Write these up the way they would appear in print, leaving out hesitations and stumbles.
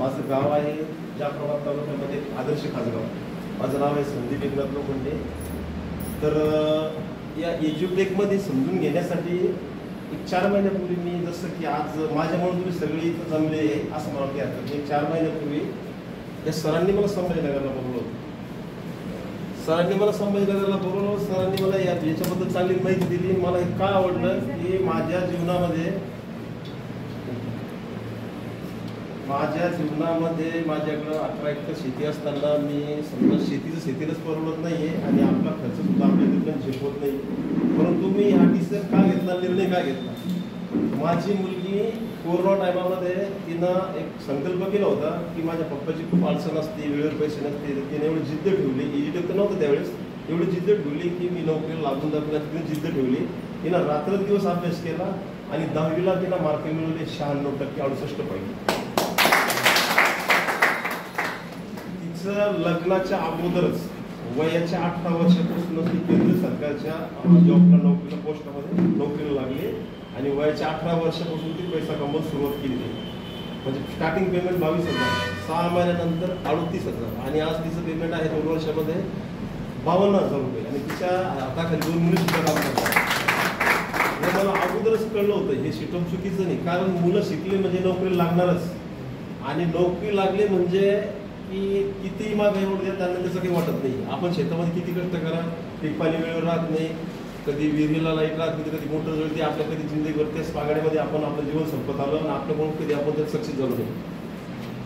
माझं गाव आहे जाफराबाद तालुक्यामध्ये आदर्श खासगाव. माझं नाव आहे संदीप एकनाथ लोखंडे. तर या एज्युटेकमध्ये समजून घेण्यासाठी एक 4 महिन्यापूर्वी मी, जसं की आज माझ्यामुळे तुम्ही सगळी इथं जमले असं मला वाटतं की 4 महिन्यापूर्वी या सरांनी मला संभाजीनगरला बोलवलं होतं. सरांनी मला संभाजीनगरला बोलवलं. सरांनी मला याच्याबद्दल चांगली माहिती दिली. मला हे का आवडलं की माझ्या जीवनामध्ये माझ्याकडं 11 एकर शेती असताना मी समजा शेतीलाच परवडत नाही आहे आणि आपला खर्च सुद्धा आपल्या तिथून झेपवत नाही. परंतु मी हा डिसिजन का घेतला, निर्णय का घेतला? माझी मुलगी कोरोना टायमामध्ये तिनं एक संकल्प केला होता की माझ्या पप्पाची खूप अडचण असते, वेळेवर पैसे नसते. तिने एवढी जिद्द ठेवली, एज्युटेक तर नव्हतं त्यावेळेस, एवढी जिद्द ठेवली की मी नोकरीला लागून जातो. तिने जिद्द ठेवली. तिनं रात्रंदिवस अभ्यास केला आणि 10वीला तिला मार्क मिळवले 96% 68%. लग्नाच्या अगोदरच वयाच्या 18 वर्षापासूनच ती केंद्र सरकारच्या जॉबला नोकरीला पोस्टामध्ये नोकरीला लागली आणि वयाच्या 18 वर्षापासून ती पैसा कमवून सुरुवात केली. म्हणजे स्टार्टिंग पेमेंट 22,000, 6 महिन्यानंतर 38,000 आणि आज तिचं पेमेंट आहे 2 वर्षामध्ये 52,000 रुपये आणि तिच्या हाताखाली 2 मुली सुद्धा काम करतात. हे मला अगोदरच कळलं होतं. हे शिटम चुकीचं नाही, कारण मुलं शिकले म्हणजे नोकरी लागणारच आणि नोकरी लागली म्हणजे की कितीही माग एवढं द्या त्यांना त्याचं काही वाटत नाही. आपण शेतामध्ये किती कष्ट करा, पीक पाणी वेळेवर राहत नाही, कधी विहिरीला लाईट राहत नाही, कधी मोटर जळते, आपल्या कधी जिंदगीभर त्याच पागाड्यामध्ये आपण आपलं जीवन संपत आलं आणि आपल्याकडून कधी आपण त्यात सक्सेस झालो नाही.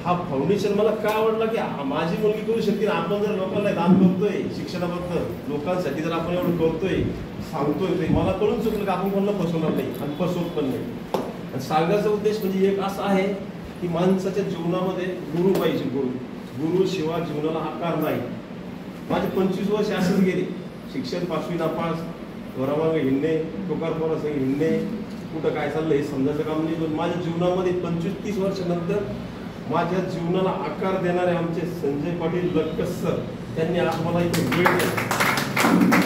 हा फाउंडेशन मला का आवडला की माझी मुलगी करू शकते. आपण जर लोकांना दान करतोय शिक्षणाबद्दल, लोकांसाठी जर आपण एवढं करतोय, सांगतोय, ते मला कळून चुकलं की आपण कोणाला फसवणार नाही आणि फसवत पण नाही. आणि सांगायचा उद्देश म्हणजे एक असा आहे की माणसाच्या जीवनामध्ये गुरु पाहिजे. गुरु शिवाय जीवनाला आकार नाही. माझे 25 वर्ष असंच गेले. शिक्षण 5वी नापास, घरामागे हिंडणे, टोकारपोरासंग हिंडणे, कुठं काय चाललं हे समजायचं काम नाही. पण माझ्या जीवनामध्ये 25-30 वर्षानंतर माझ्या जीवनाला आकार देणारे आमचे संजय पाटील लटकस सर, त्यांनी आज मला इथे वेळ दिला.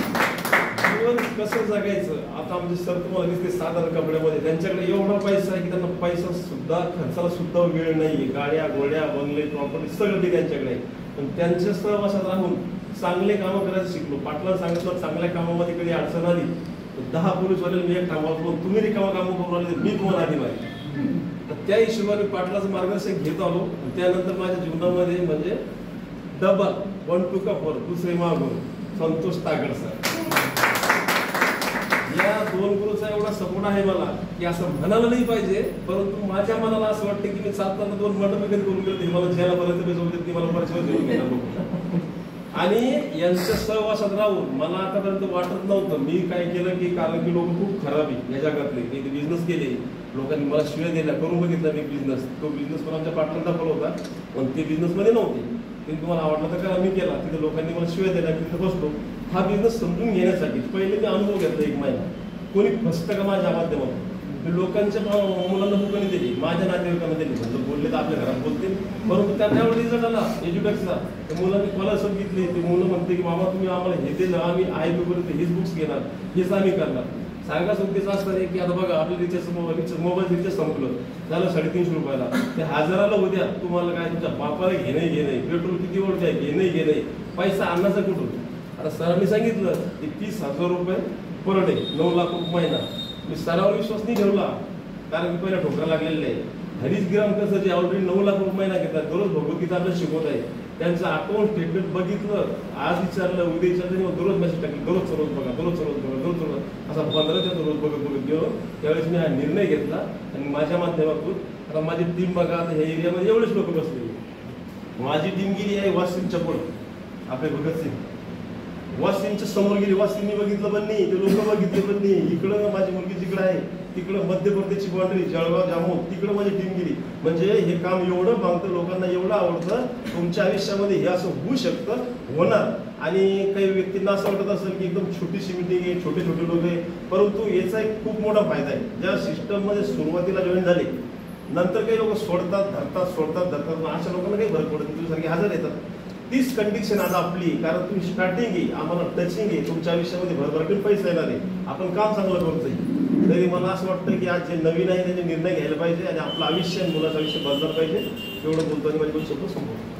जीवन कसं जगायचं. आता आमचे सर तुम्हाला दिसते साधारण कपड्यामध्ये, त्यांच्याकडे एवढा पैसा आहे की त्यांना पैसा सुद्धा खर्चाला सुद्धा वेळ नाही. गाड्या गोड्या बंगले प्रॉपर्टी सगळं ते त्यांच्याकडे. पण त्यांच्या सहवासात राहून चांगले कामं करायला शिकलो. पाटलांना सांगितलं चांगल्या कामामध्ये कधी अडचण आली 10 पोलीसवाले मी एक कामावर, तुम्ही रिकामा कामं करून आले मी तुम्हाला आधी माहिती. तर त्या हिशोबाने पाटलाचं मार्गदर्शन घेत आलो. त्यानंतर माझ्या जीवनामध्ये म्हणजे डबल 1 to 4 दुसरे महागुरु संतोष तागड सर, या 2 गुरुचा एवढा सपोर्ट आहे मला की असं म्हणायला नाही पाहिजे. परंतु माझ्या मनाला असं वाटतं की मी 7 तास 2 मंडप विकत करून गेलो. हे मला ज्याला पर्यंत बेसवते की मला परिचय देऊन गेला. आणि यांच्या सहवासात राहून मला आतापर्यंत वाटत नव्हतं. मी काय केलं की कारण की लोक खूप खराब आहे या जगातले, ते बिझनेस केले, लोकांनी मला शिव्या दिल्या, करून बघितला मी बिझनेस. तो बिझनेस पण आमच्या पार्टनरचा फॉलो होता, पण ते बिझनेसमध्ये नव्हते. ते तुम्हाला आवडला तर करा, मी केला. तिथे लोकांनी मला शिव्या दिल्या, तिथे बसलो. हा बिझनेस समजून घेण्यासाठी पहिले मी अनुभव घेतला 1 महिना. कोणी फसतं का माझ्या माध्यमातून. मी लोकांच्या मुलांना बुकाने दिली, माझ्या नातेवाईकांना दिली. म्हणजे बोलले तर आपल्या घरात बोलतील, परंतु त्यांना एवढा रिझल्ट आला एज्युटेक्सचा. त्या मुलांनी स्कॉलरशिप घेतली. ते मुलं म्हणते की बाबा तुम्ही आम्हाला हे दिलं, आम्ही IB हेच बुक्स घेणार, हेच आम्ही करणार. सांगायचं उद्देश असं आहे की आता बघा आपल्या मोबाईल रिचार्ज संपलं, झालं 350 रुपयाला, ते 1000ला उद्या तुम्हाला काय तुमच्या बापाला घेणे, पेट्रोल किती ओढते आहे घेणे, पैसा आणण्याचा कुठून. आता सरांनी सांगितलं की 30,000 रुपये पर डे, 9 लाख रुपये महिना. मी सरावर विश्वास नाही ठेवला, कारण की पहिला ठोकरा लागलेला आहे. हरीश गिराम कसं जे ऑलरेडी 9 लाख रुपये महिना घेतात, दररोज भगवद्गीता आपल्याला शिकवत आहे. त्यांचं अकाउंट स्टेटमेंट बघितलं, आज विचारलं, उद्या विचारलं, दररोज मेसेज टाकले, दररोज बघा, दररोज असा 15 दिवस रोज बघत गेलो. त्यावेळेस मी हा निर्णय घेतला आणि माझ्या माध्यमातून आता माझी टीम बघा. आता ह्या एरियामध्ये एवढेच लोक बसले. माझी टीम गेली आहे वाशिमच्या पुढे, आपले भगतसिंग वाशिमच्या समोर गेली. वाशिमनी बघितलं पण नाही, ते लोक बघितले पण नाही. इकडं माझी मुलगी जिकडं आहे, तिकडं मध्य प्रदेशची बाउंड्री जळगाव जामो, तिकडं माझी टीम गेली. म्हणजे हे काम एवढं मागतं, लोकांना एवढं आवडतं. तुमच्या आयुष्यामध्ये हे असं होऊ शकतं, होणार. आणि काही व्यक्तींना असं वाटत असेल की एकदम छोटीशी मिटिंग आहे, छोटे छोटे लोक आहे, परंतु याचा एक खूप मोठा फायदा आहे. ज्या सिस्टममध्ये सुरुवातीला जॉईन झाले, नंतर काही लोक सोडतात धरतात, अशा लोकांना काही फरक पडत नाही, तुझ्यासारखे हजर येतात. तीच कंडिशन आज आपली, कारण तुम्ही स्टार्टिंग आहे, आम्हाला टचिंग आहे, तुमच्या आयुष्यामध्ये भरभराटीत पैसे येणार आहे, आपण काम चांगलं करतोय. तरी मला असं वाटतं की आज जे नवीन आहे त्याचे निर्णय घ्यायला पाहिजे आणि आपलं आयुष्य मुलाचं आयुष्य बदलायला पाहिजे. एवढं बोलतो आणि माझे दोन शब्द संपवतो.